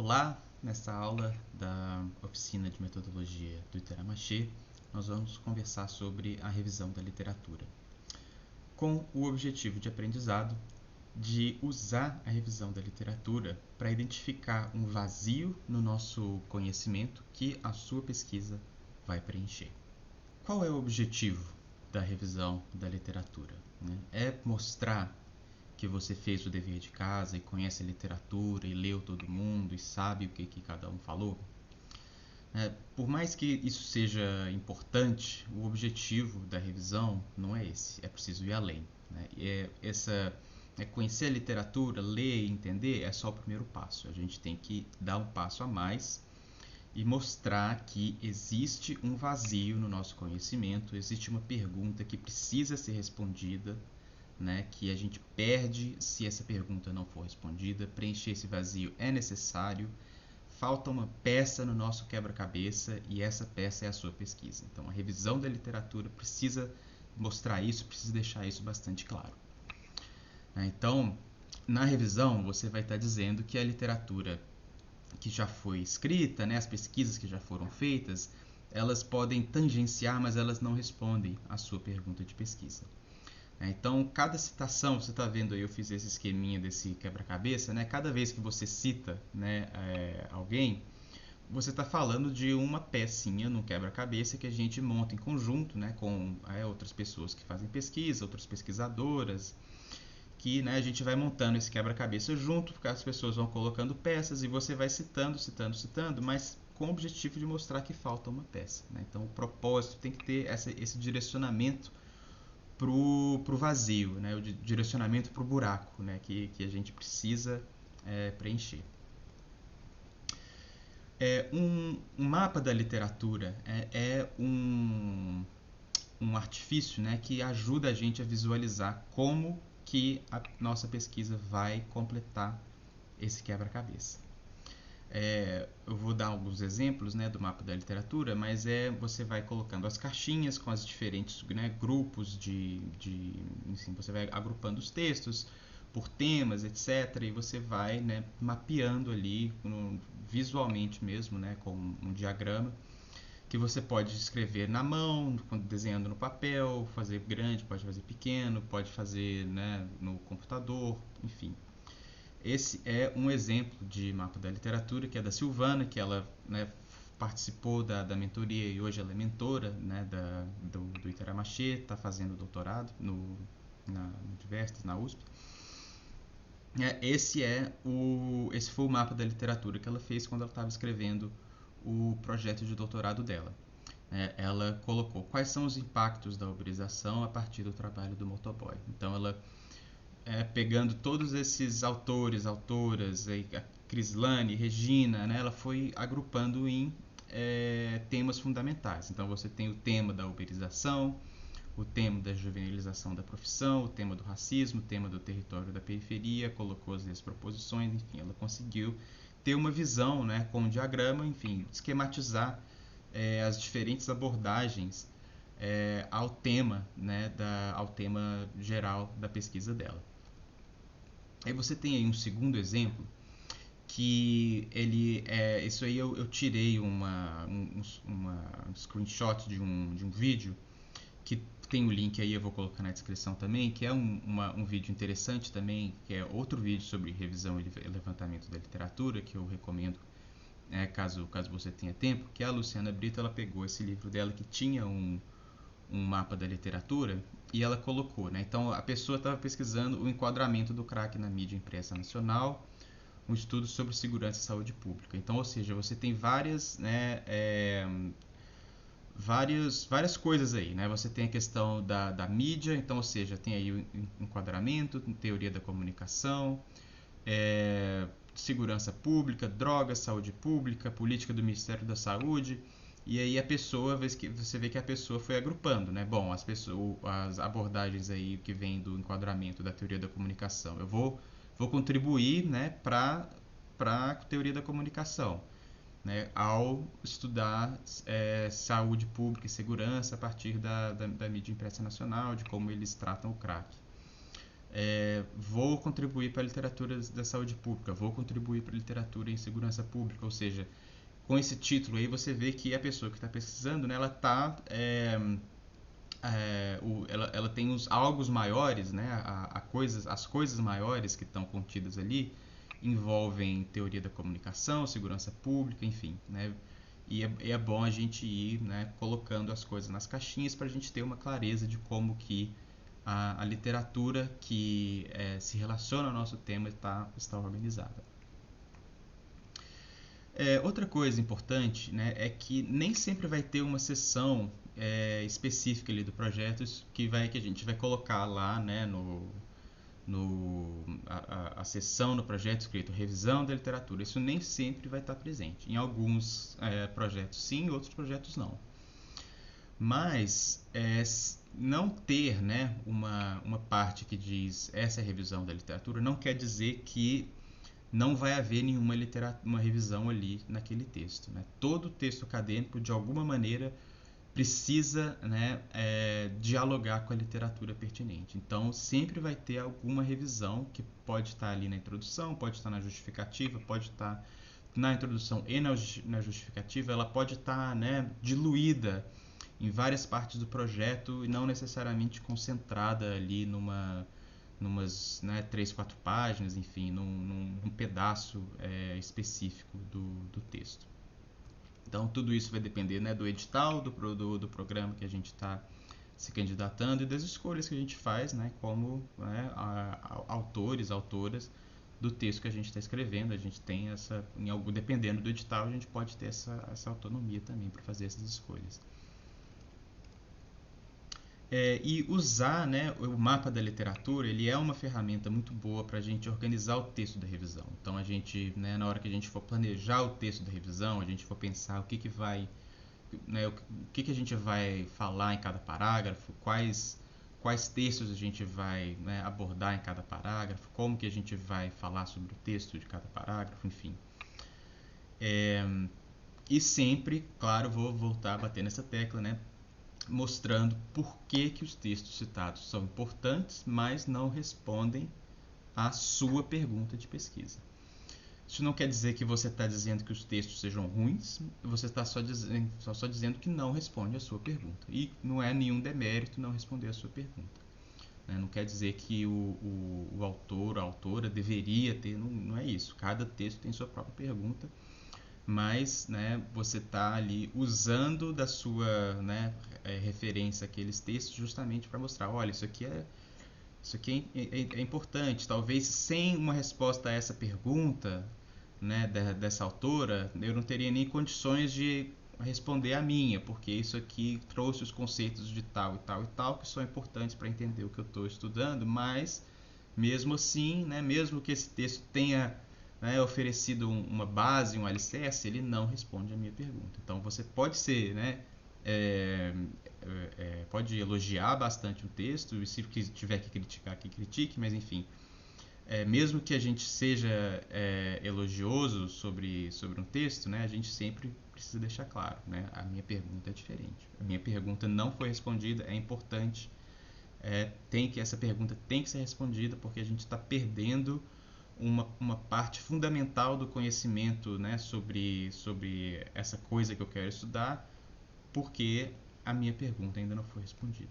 Olá, nesta aula da oficina de metodologia do Iteramaché, nós vamos conversar sobre a revisão da literatura, com o objetivo de aprendizado de usar a revisão da literatura para identificar um vazio no nosso conhecimento que a sua pesquisa vai preencher. Qual é o objetivo da revisão da literatura? É mostrar que você fez o dever de casa e conhece a literatura e leu todo mundo e sabe o que cada um falou. Por mais que isso seja importante, o objetivo da revisão não é esse, é preciso ir além. Conhecer a literatura, ler e entender é só o primeiro passo. A gente tem que dar um passo a mais e mostrar que existe um vazio no nosso conhecimento, existe uma pergunta que precisa ser respondida, que a gente perde se essa pergunta não for respondida. Preencher esse vazio é necessário. Falta uma peça no nosso quebra-cabeça e essa peça é a sua pesquisa. Então, a revisão da literatura precisa mostrar isso, precisa deixar isso bastante claro. Então, na revisão, você vai estar dizendo que a literatura que já foi escrita, as pesquisas que já foram feitas, elas podem tangenciar, mas elas não respondem à sua pergunta de pesquisa. Então, cada citação, você está vendo aí, eu fiz esse esqueminha desse quebra-cabeça, cada vez que você cita alguém, você está falando de uma pecinha no quebra-cabeça que a gente monta em conjunto, com outras pessoas que fazem pesquisa, outras pesquisadoras, que a gente vai montando esse quebra-cabeça junto, porque as pessoas vão colocando peças e você vai citando, mas com o objetivo de mostrar que falta uma peça. Então, o propósito tem que ter esse direcionamento para o vazio, o direcionamento para o buraco, que a gente precisa preencher. Um mapa da literatura é um artifício que ajuda a gente a visualizar como que a nossa pesquisa vai completar esse quebra-cabeça. Eu vou dar alguns exemplos do mapa da literatura, mas você vai colocando as caixinhas com os diferentes grupos enfim, você vai agrupando os textos por temas, etc. E você vai mapeando ali visualmente mesmo, com um diagrama que você pode escrever na mão, desenhando no papel, fazer grande, pode fazer pequeno, pode fazer no computador, enfim. Esse é um exemplo de mapa da literatura, que é da Silvana, que ela participou da mentoria e hoje ela é mentora do Iteramaché, está fazendo doutorado na Universitas, na USP. Esse foi o mapa da literatura que ela fez quando ela estava escrevendo o projeto de doutorado dela. Ela colocou quais são os impactos da uberização a partir do trabalho do motoboy. Então, ela pegando todos esses autores, autoras, a Crislane, Regina, ela foi agrupando em temas fundamentais. Então você tem o tema da uberização, o tema da juvenilização da profissão, o tema do racismo, o tema do território da periferia, colocou as proposições, enfim, ela conseguiu ter uma visão com um diagrama, enfim, esquematizar as diferentes abordagens ao tema geral da pesquisa dela. Aí você tem aí um segundo exemplo, que isso aí eu tirei um screenshot de um vídeo, que tem o link aí, eu vou colocar na descrição também, que é um vídeo interessante também, que é outro vídeo sobre revisão e levantamento da literatura, que eu recomendo caso você tenha tempo, que a Luciana Brito, ela pegou esse livro dela que tinha um mapa da literatura e ela colocou, então a pessoa estava pesquisando o enquadramento do crack na mídia impressa nacional, um estudo sobre segurança e saúde pública. Então, ou seja, você tem várias coisas aí, Você tem a questão da mídia, então, ou seja, tem aí o enquadramento, teoria da comunicação, segurança pública, drogas, saúde pública, política do Ministério da Saúde. E aí você vê que a pessoa foi agrupando, Bom, as abordagens aí que vem do enquadramento da teoria da comunicação, eu vou contribuir, para a teoria da comunicação, ao estudar saúde pública e segurança a partir da mídia impressa nacional, de como eles tratam o crack. Vou contribuir para a literatura da saúde pública, vou contribuir para a literatura em segurança pública, ou seja, com esse título aí você vê que a pessoa que está pesquisando, né, ela tem os algos maiores, né, as coisas maiores que estão contidas ali envolvem teoria da comunicação, segurança pública, enfim, né, e é bom a gente ir, né, colocando as coisas nas caixinhas para a gente ter uma clareza de como que a literatura que se relaciona ao nosso tema está organizada. Outra coisa importante, né, é que nem sempre vai ter uma seção específica ali do projeto que a gente vai colocar lá, né, a seção no projeto escrito revisão da literatura. Isso nem sempre vai estar presente. Em alguns projetos sim, em outros projetos não. Mas não ter, né, uma parte que diz essa é a revisão da literatura não quer dizer que não vai haver nenhuma uma revisão ali naquele texto, né? Todo texto acadêmico, de alguma maneira, precisa, né, dialogar com a literatura pertinente. Então, sempre vai ter alguma revisão que pode estar ali na introdução, pode estar na justificativa, pode estar na introdução e na justificativa, ela pode estar, né, diluída em várias partes do projeto e não necessariamente concentrada ali numas, né, 3, 4 páginas, enfim, num pedaço específico do texto. Então, tudo isso vai depender, né, do edital, do programa que a gente está se candidatando e das escolhas que a gente faz, né, como, né, autores, autoras do texto que a gente está escrevendo. A gente tem dependendo do edital, a gente pode ter essa autonomia também para fazer essas escolhas. E usar, né, o mapa da literatura, ele é uma ferramenta muito boa para a gente organizar o texto da revisão. Então, a gente, né, na hora que a gente for planejar o texto da revisão, a gente for pensar o que a gente vai falar em cada parágrafo, quais textos a gente vai, né, abordar em cada parágrafo, como que a gente vai falar sobre o texto de cada parágrafo, enfim. E sempre, claro, vou voltar a bater nessa tecla, né, mostrando por que os textos citados são importantes, mas não respondem à sua pergunta de pesquisa. Isso não quer dizer que você está dizendo que os textos sejam ruins, você está só dizendo que não responde à sua pergunta. E não é nenhum demérito não responder à sua pergunta. Não quer dizer que o autor, a autora deveria ter, não é isso. Cada texto tem sua própria pergunta, mas, né, você está ali usando da sua, né, referência àqueles textos justamente para mostrar, olha, isso aqui é importante. Talvez sem uma resposta a essa pergunta, né, dessa autora, eu não teria nem condições de responder a minha, porque isso aqui trouxe os conceitos de tal e tal e tal que são importantes para entender o que eu estou estudando, mas mesmo assim, né, mesmo que esse texto tenha, né, oferecido uma base, um alicerce, ele não responde a minha pergunta. Então você pode ser, né, pode elogiar bastante o texto, e se tiver que criticar, que critique, mas enfim, mesmo que a gente seja elogioso sobre um texto, né, a gente sempre precisa deixar claro, né, a minha pergunta é diferente. A minha pergunta não foi respondida, é importante, essa pergunta tem que ser respondida, porque a gente está perdendo uma parte fundamental do conhecimento, né, sobre essa coisa que eu quero estudar, porque a minha pergunta ainda não foi respondida.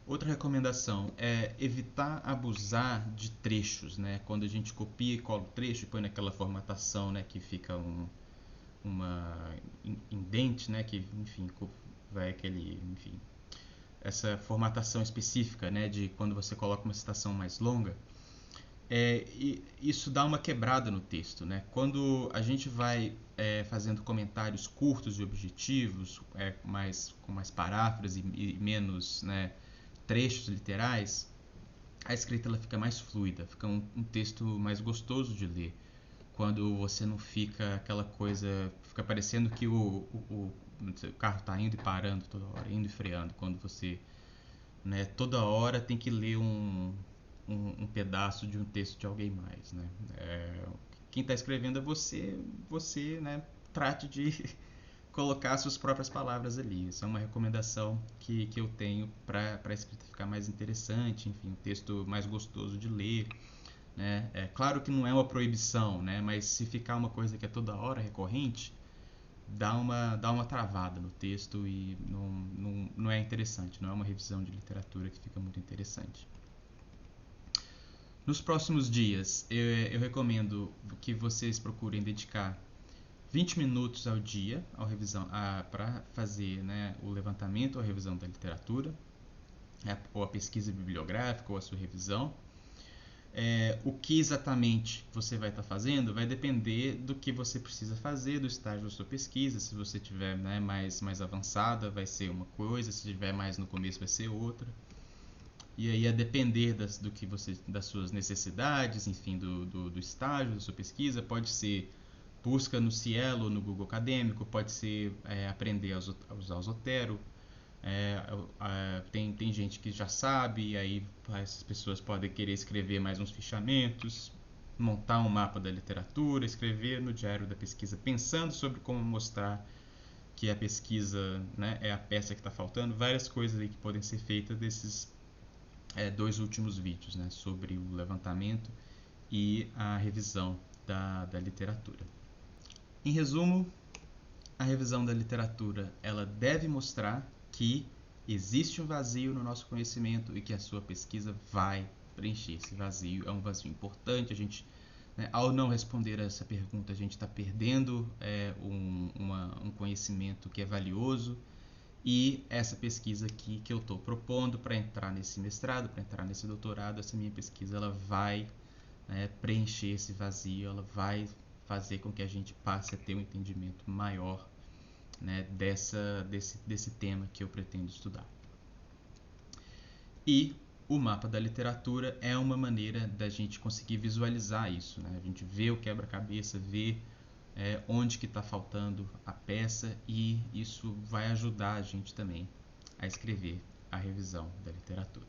Outra recomendação é evitar abusar de trechos, né? Quando a gente copia e cola o trecho e põe naquela formatação, né, que fica uma indente, né, que, enfim, vai aquele, enfim, essa formatação específica, né, de quando você coloca uma citação mais longa. E isso dá uma quebrada no texto, né? Quando a gente vai fazendo comentários curtos e objetivos, com mais paráfrase e menos, né, trechos literais, a escrita ela fica mais fluida, fica um texto mais gostoso de ler. Quando você não fica aquela coisa, fica parecendo que o carro está indo e parando toda hora, indo e freando, quando você, né, toda hora tem que ler um pedaço de um texto de alguém mais, né? Quem está escrevendo é você, né, trate colocar suas próprias palavras ali. Essa é uma recomendação que eu tenho para a escrita ficar mais interessante, enfim, um texto mais gostoso de ler, né? É claro que não é uma proibição, né? Mas se ficar uma coisa que é toda hora recorrente, dá uma travada no texto e não é interessante, não é uma revisão de literatura que fica muito interessante. Nos próximos dias, eu recomendo que vocês procurem dedicar 20 minutos ao dia para fazer, né, o levantamento ou a revisão da literatura, ou a pesquisa bibliográfica ou a sua revisão. O que exatamente você vai estar fazendo vai depender do que você precisa fazer, do estágio da sua pesquisa. Se você tiver, né, mais avançada, vai ser uma coisa, se tiver mais no começo, vai ser outra. E aí, a depender das suas necessidades, enfim, do estágio da sua pesquisa, pode ser busca no Cielo ou no Google Acadêmico, pode ser aprender a usar o Zotero. Tem gente que já sabe, e aí essas pessoas podem querer escrever mais uns fichamentos, montar um mapa da literatura, escrever no diário da pesquisa, pensando sobre como mostrar que a pesquisa, né, é a peça que está faltando. Várias coisas aí que podem ser feitas desses 2 últimos vídeos, né, sobre o levantamento e a revisão da literatura. Em resumo, a revisão da literatura ela deve mostrar que existe um vazio no nosso conhecimento e que a sua pesquisa vai preencher esse vazio. É um vazio importante. A gente, né, ao não responder a essa pergunta, a gente está perdendo um conhecimento que é valioso. E essa pesquisa aqui que eu estou propondo para entrar nesse mestrado, para entrar nesse doutorado, essa minha pesquisa ela vai, né, preencher esse vazio, ela vai fazer com que a gente passe a ter um entendimento maior, né, desse tema que eu pretendo estudar. E o mapa da literatura é uma maneira da gente conseguir visualizar isso, né? A gente vê o quebra-cabeça, vê onde que está faltando a peça, e isso vai ajudar a gente também a escrever a revisão da literatura.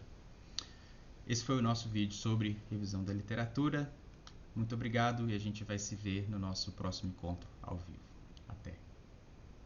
Esse foi o nosso vídeo sobre revisão da literatura. Muito obrigado e a gente vai se ver no nosso próximo encontro ao vivo. Até!